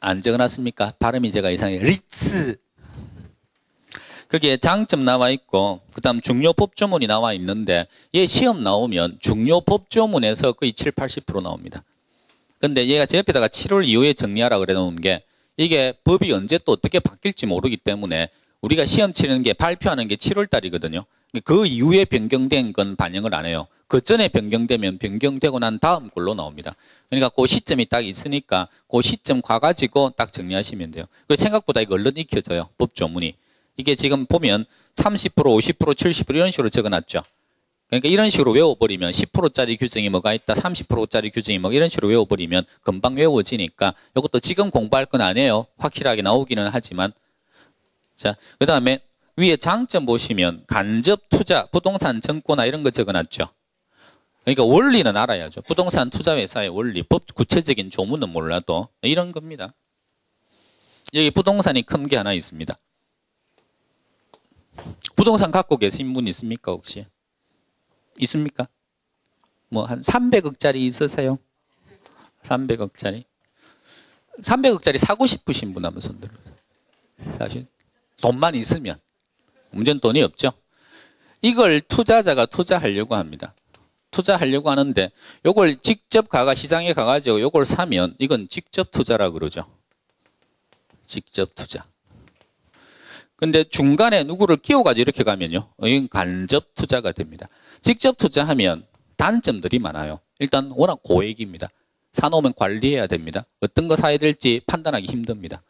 안 적어놨습니까? 발음이 제가 이상해요. 리츠. 그게 장점 나와 있고 그 다음 중요 법조문이 나와 있는데 얘 시험 나오면 중요 법조문에서 거의 7, 80% 나옵니다. 근데 얘가 제 옆에다가 7월 이후에 정리하라 그래 놓은 게 이게 법이 언제 또 어떻게 바뀔지 모르기 때문에 우리가 시험 치는 게 발표하는 게 7월 달이거든요. 그 이후에 변경된 건 반영을 안 해요. 그 전에 변경되면 변경되고 난 다음 걸로 나옵니다. 그러니까 그 시점이 딱 있으니까 그 시점 가가지고 딱 정리하시면 돼요. 생각보다 이거 얼른 익혀져요. 법조문이. 이게 지금 보면 30%, 50%, 70% 이런 식으로 적어놨죠. 그러니까 이런 식으로 외워버리면 10%짜리 규정이 뭐가 있다, 30%짜리 규정이 뭐 이런 식으로 외워버리면 금방 외워지니까 이것도 지금 공부할 건 아니에요. 확실하게 나오기는 하지만. 자, 그 다음에 위에 장점 보시면 간접 투자, 부동산 정권화 이런 거 적어놨죠. 그러니까 원리는 알아야죠. 부동산 투자 회사의 원리, 법 구체적인 조문은 몰라도 이런 겁니다. 여기 부동산이 큰 게 하나 있습니다. 부동산 갖고 계신 분 있습니까 혹시? 있습니까? 뭐 한 300억짜리 있으세요? 300억짜리? 300억짜리 사고 싶으신 분 한번 손 들어주세요. 사실 돈만 있으면. 문제는 돈이 없죠. 이걸 투자자가 투자하려고 합니다. 투자하려고 하는데 이걸 직접 시장에 가가지고 이걸 사면 이건 직접 투자라고 그러죠. 직접 투자. 근데 중간에 누구를 끼워가지고 이렇게 가면요. 이건 간접 투자가 됩니다. 직접 투자하면 단점들이 많아요. 일단 워낙 고액입니다. 사놓으면 관리해야 됩니다. 어떤 거 사야 될지 판단하기 힘듭니다.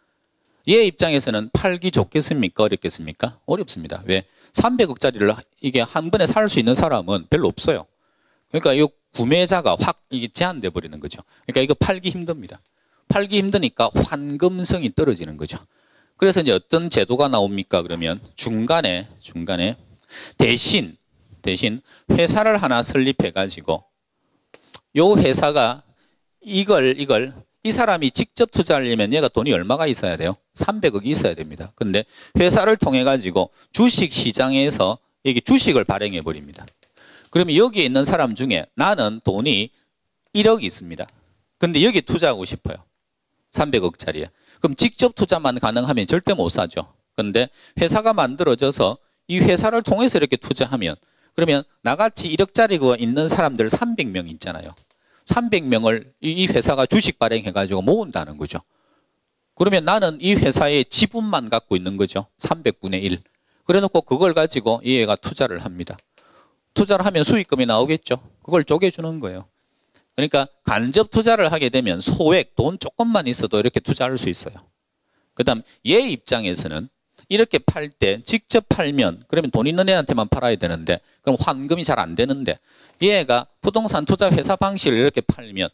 얘 입장에서는 팔기 좋겠습니까? 어렵겠습니까? 어렵습니다. 왜? 300억짜리를 이게 한 번에 살 수 있는 사람은 별로 없어요. 그러니까 이 구매자가 확 이게 제한돼 버리는 거죠. 그러니까 이거 팔기 힘듭니다. 팔기 힘드니까 환금성이 떨어지는 거죠. 그래서 이제 어떤 제도가 나옵니까? 그러면 중간에 대신 회사를 하나 설립해 가지고 요 회사가 이 사람이 직접 투자하려면 얘가 돈이 얼마가 있어야 돼요? 300억이 있어야 됩니다. 근데 회사를 통해 가지고 주식 시장에서 여기 주식을 발행해 버립니다. 그러면 여기에 있는 사람 중에 나는 돈이 1억 있습니다. 근데 여기 투자하고 싶어요. 300억짜리에. 그럼 직접 투자만 가능하면 절대 못 사죠. 그런데 회사가 만들어져서 이 회사를 통해서 이렇게 투자하면 그러면 나같이 1억짜리가 있는 사람들 300명 있잖아요. 300명을 이 회사가 주식 발행해가지고 모은다는 거죠. 그러면 나는 이 회사의 지분만 갖고 있는 거죠. 300분의 1. 그래 놓고 그걸 가지고 이 애가 투자를 합니다. 투자를 하면 수익금이 나오겠죠. 그걸 쪼개주는 거예요. 그러니까 간접 투자를 하게 되면 소액, 돈 조금만 있어도 이렇게 투자할 수 있어요. 그 다음 얘 입장에서는 이렇게 팔 때 직접 팔면 그러면 돈 있는 애한테만 팔아야 되는데 그럼 환금이 잘 안 되는데 얘가 부동산 투자 회사 방식을 이렇게 팔면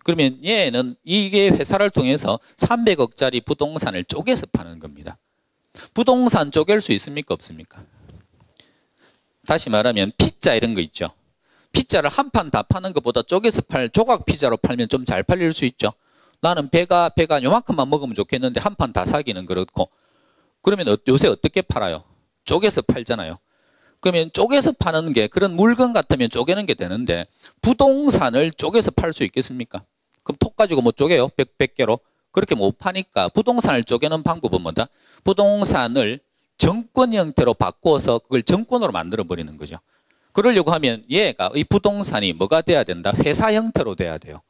그러면 얘는 이게 회사를 통해서 300억짜리 부동산을 쪼개서 파는 겁니다. 부동산 쪼갤 수 있습니까? 없습니까? 다시 말하면 피자 이런 거 있죠. 피자를 한 판 다 파는 것보다 쪼개서 조각 피자로 팔면 좀 잘 팔릴 수 있죠. 나는 배가 요만큼만 먹으면 좋겠는데 한 판 다 사기는 그렇고 그러면 요새 어떻게 팔아요? 쪼개서 팔잖아요. 그러면 쪼개서 파는 게 그런 물건 같으면 쪼개는 게 되는데 부동산을 쪼개서 팔 수 있겠습니까? 그럼 톡 가지고 뭐 쪼개요? 100개로? 그렇게 못 파니까 부동산을 쪼개는 방법은 뭐다? 부동산을 정권 형태로 바꿔서 그걸 정권으로 만들어 버리는 거죠. 그러려고 하면 얘가 이 부동산이 뭐가 돼야 된다? 회사 형태로 돼야 돼요.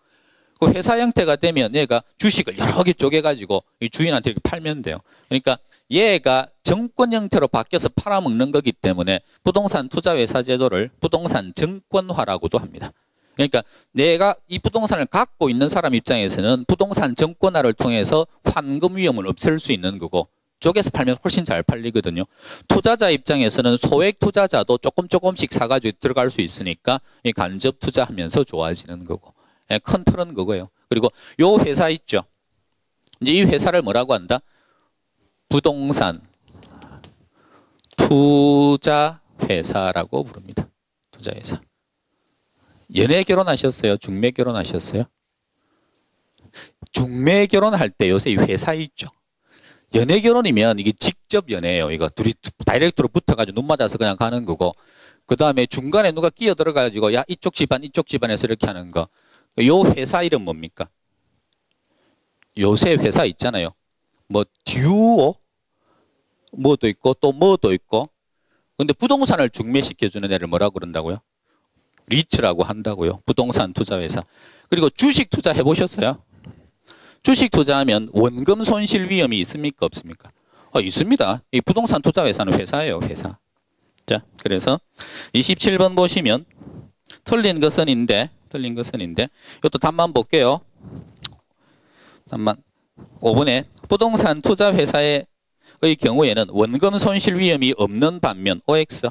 그 회사 형태가 되면 얘가 주식을 여러 개 쪼개가지고 이 주인한테 이렇게 팔면 돼요. 그러니까 얘가 정권 형태로 바뀌어서 팔아먹는 거기 때문에 부동산 투자회사 제도를 부동산 정권화라고도 합니다. 그러니까 내가 이 부동산을 갖고 있는 사람 입장에서는 부동산 정권화를 통해서 환금 위험을 없앨 수 있는 거고 쪼개서 팔면 훨씬 잘 팔리거든요. 투자자 입장에서는 소액 투자자도 조금씩 사가지고 들어갈 수 있으니까 이 간접 투자하면서 좋아지는 거고 큰 틀은 그거예요. 그리고 요 회사 있죠. 이제 이 회사를 뭐라고 한다? 부동산 투자회사라고 부릅니다. 투자회사. 연애 결혼하셨어요? 중매 결혼하셨어요? 중매 결혼할 때 요새 이 회사 있죠. 연애 결혼이면 이게 직접 연애예요. 이거 둘이 다이렉트로 붙어가지고 눈 맞아서 그냥 가는 거고 그 다음에 중간에 누가 끼어 들어가지고 야 이쪽 집안에서 이렇게 하는 거. 요 회사 이름 뭡니까? 요새 회사 있잖아요. 뭐 듀오 뭐도 있고 또 뭐도 있고. 근데 부동산을 중매시켜주는 애를 뭐라고 그런다고요? 리츠라고 한다고요. 부동산 투자회사. 그리고 주식 투자 해보셨어요? 주식 투자하면 원금 손실 위험이 있습니까? 없습니까? 있습니다. 이 부동산 투자회사는 회사예요. 회사. 자, 그래서 27번 보시면 틀린 것은 인데 이것도 답만 볼게요. 답만. 5번에 부동산 투자회사의 경우에는 원금 손실 위험이 없는 반면 OX,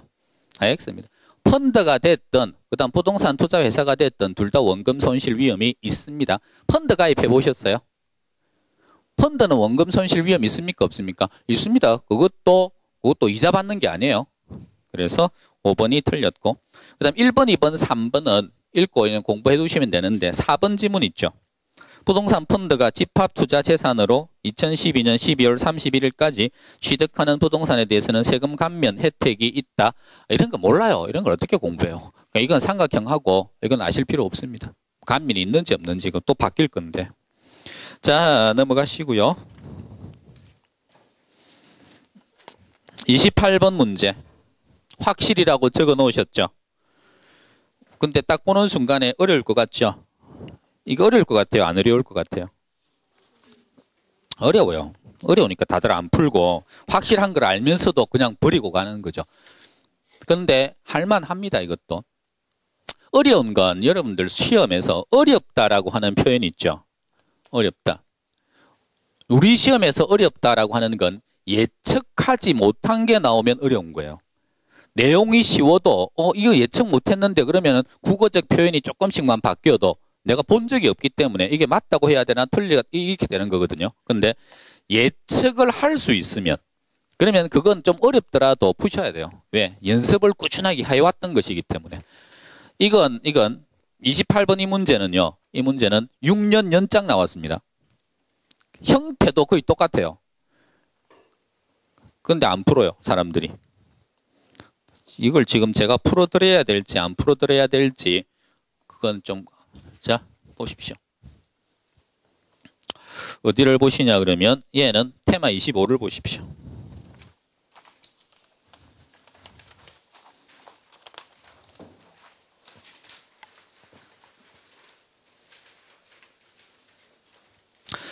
IX입니다. 펀드가 됐든 그다음 부동산 투자회사가 됐든 둘 다 원금 손실 위험이 있습니다. 펀드 가입해 보셨어요? 펀드는 원금 손실 위험 있습니까? 없습니까? 있습니다. 그것도 이자 받는 게 아니에요. 그래서 5번이 틀렸고, 그 다음 1번, 2번, 3번은 읽고 공부해 두시면 되는데 4번 지문 있죠. 부동산 펀드가 집합투자재산으로 2012년 12월 31일까지 취득하는 부동산에 대해서는 세금 감면 혜택이 있다. 이런 거 몰라요. 이런 걸 어떻게 공부해요? 그러니까 이건 삼각형하고 이건 아실 필요 없습니다. 감면이 있는지 없는지 이건 또 바뀔 건데. 자, 넘어가시고요. 28번 문제. 확실이라고 적어 놓으셨죠? 근데 딱 보는 순간에 어려울 것 같죠? 이거 어려울 것 같아요? 안 어려울 것 같아요? 어려워요. 어려우니까 다들 안 풀고 확실한 걸 알면서도 그냥 버리고 가는 거죠. 근데 할만합니다. 이것도. 어려운 건 여러분들 시험에서 어렵다라고 하는 표현이 있죠. 어렵다. 우리 시험에서 어렵다라고 하는 건 예측하지 못한 게 나오면 어려운 거예요. 내용이 쉬워도 이거 예측 못했는데 그러면 국어적 표현이 조금씩만 바뀌어도 내가 본 적이 없기 때문에 이게 맞다고 해야 되나 틀리가 이렇게 되는 거거든요. 근데 예측을 할 수 있으면 그러면 그건 좀 어렵더라도 푸셔야 돼요. 왜? 연습을 꾸준하게 해왔던 것이기 때문에. 이건 28번 이 문제는요. 이 문제는 6년 연장 나왔습니다. 형태도 거의 똑같아요. 근데 안 풀어요. 사람들이. 이걸 지금 제가 풀어드려야 될지 안 풀어드려야 될지 그건 좀. 자, 보십시오. 어디를 보시냐 그러면 얘는 테마 25를 보십시오.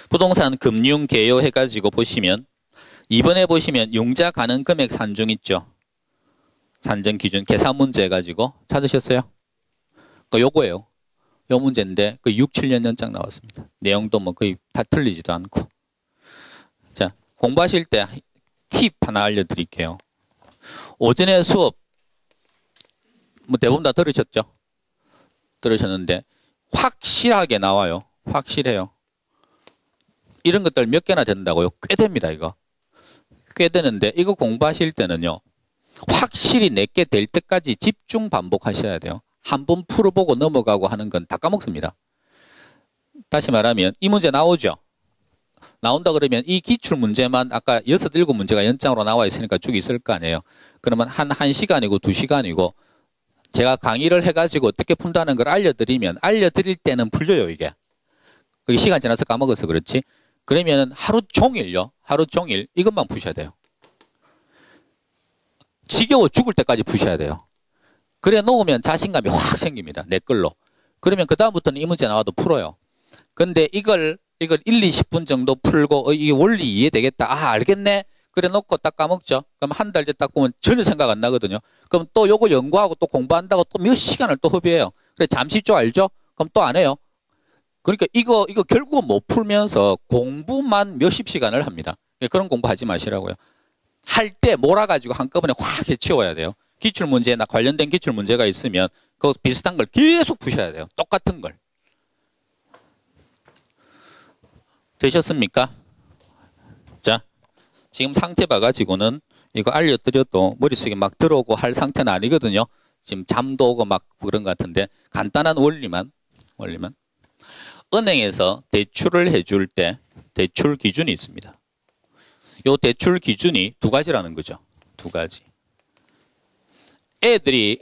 부동산 금융 개요 해가지고 보시면 이번에 보시면 융자 가능 금액 산중 있죠. 산정 기준 계산 문제 해가지고 찾으셨어요? 요거예요. 요 문제인데 그 6, 7년 연장 나왔습니다. 내용도 뭐 거의 다 틀리지도 않고. 자, 공부하실 때 팁 하나 알려드릴게요. 오전에 수업 뭐 대부분 다 들으셨죠? 들으셨는데 확실하게 나와요. 확실해요. 이런 것들 몇 개나 된다고요? 꽤 됩니다. 이거. 꽤 되는데 이거 공부하실 때는요. 확실히 내게 될 때까지 집중 반복하셔야 돼요. 한 번 풀어보고 넘어가고 하는 건 다 까먹습니다. 다시 말하면 이 문제 나오죠? 나온다 그러면 이 기출문제만 아까 6, 7문제가 연장으로 나와 있으니까 쭉 있을 거 아니에요. 그러면 한 1시간이고 2시간이고 제가 강의를 해가지고 어떻게 푼다는 걸 알려드릴 때는 풀려요. 이게. 그게 시간 지나서 까먹어서 그렇지. 그러면 하루 종일요. 하루 종일 이것만 푸셔야 돼요. 지겨워 죽을 때까지 푸셔야 돼요. 그래 놓으면 자신감이 확 생깁니다. 내 걸로. 그러면 그 다음부터는 이 문제 나와도 풀어요. 근데 이걸 1, 20분 정도 풀고 이게 원리 이해되겠다. 아, 알겠네. 그래 놓고 딱 까먹죠. 그럼 한 달 뒤에 딱 보면 전혀 생각 안 나거든요. 그럼 또 요거 연구하고 또 공부한다고 또 몇 시간을 또 허비해요. 그래 잠시 좀 알죠? 그럼 또 안 해요. 그러니까 이거 결국은 못 풀면서 공부만 몇십 시간을 합니다. 그런 공부 하지 마시라고요. 할 때 몰아가지고 한꺼번에 확 해치워야 돼요. 기출문제나 관련된 기출문제가 있으면 그 비슷한 걸 계속 푸셔야 돼요. 똑같은 걸. 되셨습니까? 자, 지금 상태 봐가지고는 이거 알려드려도 머릿속에 막 들어오고 할 상태는 아니거든요. 지금 잠도 오고 막 그런 것 같은데 간단한 원리만. 은행에서 대출을 해줄 때 대출 기준이 있습니다. 요 대출 기준이 두 가지라는 거죠. 두 가지. 애들이